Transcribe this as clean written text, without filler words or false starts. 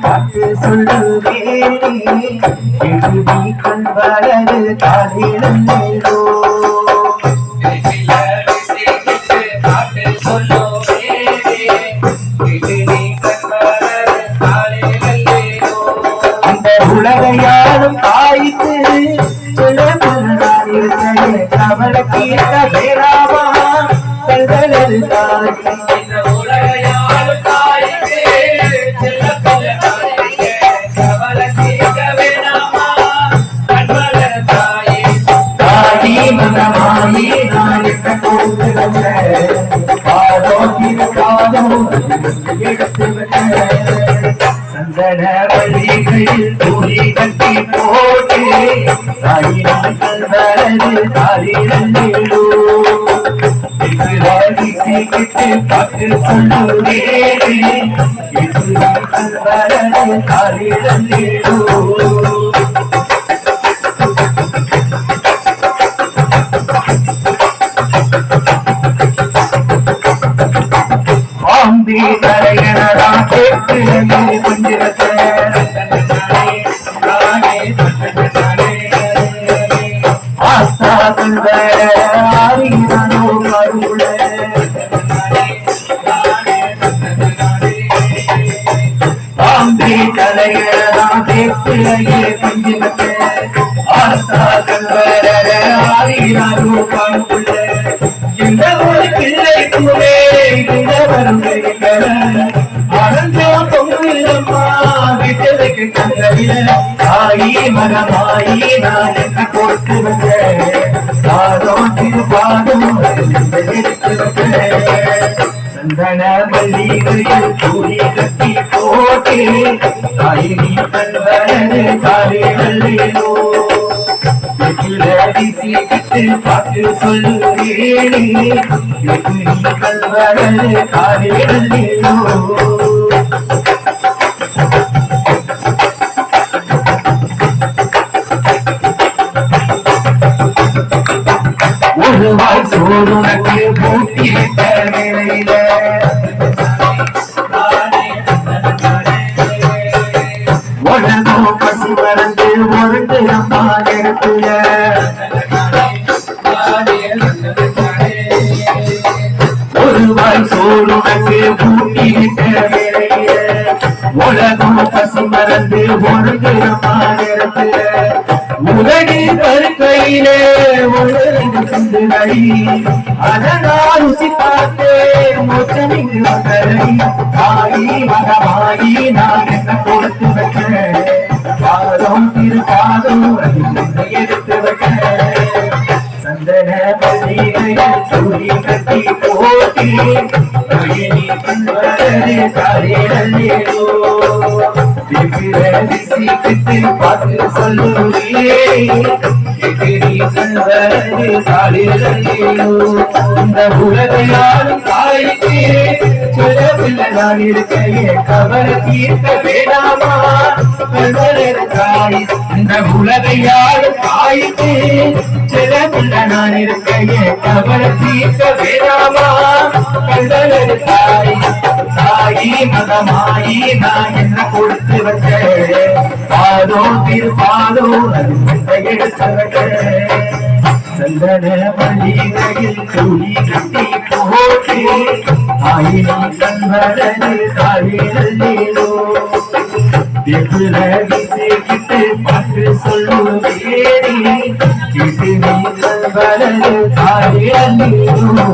பாட்டு சொல்லுவேனே நீ கண்வளது காதிலோ உலகையாலும் தாய்த்து கவலை தீர்க்க வேறாமா கண்களது தாய் உலகையாலும் தாய்த்து கவலை தீர்க்க வேறாமா கண்களது தாய் தாயி மனமாயி நான் என்ன கொடுத்து பாதோ திருப்பாதோ எடுத்து சந்தன வள்ளிகளில் தூளி கட்டி போட்டு தாயினாக்கள் வரது தாரிலோ கிட்டு பாட்டு சொல்லுவேனே வரது தாரிலோ ஆம்பி தலையனடா கேட்டு கொஞ்சிரத்தை ஆஸ்தாக்கள் ஆரியானோ கருள ஆம்பி தலையனடா கேட்டு கொஞ்சிரத்தை ஆஸ்தாக்கள் ஆரியானோ கருள இந்த ஒரு பிள்ளைக்குமே தாயி மனமாயி நான் என்ன கொடுத்து வந்தோம் திருப்பாதும் சந்தன மல்லிகையில் கூலி கட்டி போட்டு தாயி நீ கண்வரது காலையிலோ பாட்டு சொல்லுவேனே கண்வரது காலையிலோ ஒரு வாய் சோறுனக்கு பூட்டிவிட்ட வேளையில உடனோ பசி மறந்து ஒருண்டு அம்மா நேரத்துல ஒரு வாய் சோறுனக்கு பூட்டிவிட்ட வேளையில உலகம் பசி மறந்து ஒருண்டு அம்மா நேரத்துல உலகில் கருக்கையிலே உலகில் சிந்துகை அதனால் ருசி பார்த்தே மோச்சமிங்கு வந்தரை தாயி மகமாயி நான் என்ன கொடுத்து வைக்கிறேன் பாதம் திருப்பாதம் எடுத்து வைக்கிறேன் சந்தன மல்லிகையில் சூரி கட்டி போட்டி தாயினி கண்வரது காலையிலோ பாட்டு சொல்லுவே இந்த உலகையாலும் தாய்க்கு சிறப்பில்லை நான் இருக்கையே கவலை தீர்க்க வேண்டாமா தாய் இந்த உலகையாலும் தாய்க்கு சிறப்பில்லை நான் இருக்கையே கவலை தீர்க்க வேண்டாமா கண்டலரு தாய் தாயி மதமாயி நான் என்ன கொடுத்து வச்சேன் பாதோ திருப்பாதோ அது எடுத்து சந்தன மல்லிகையில் கூலி கட்டி போட்டு ஆயினா கண்வரது தாயிலோ கிட்டு பாட்டு சொல்லுவேனே கிட்டு நீ கண்வரது தாயிலோ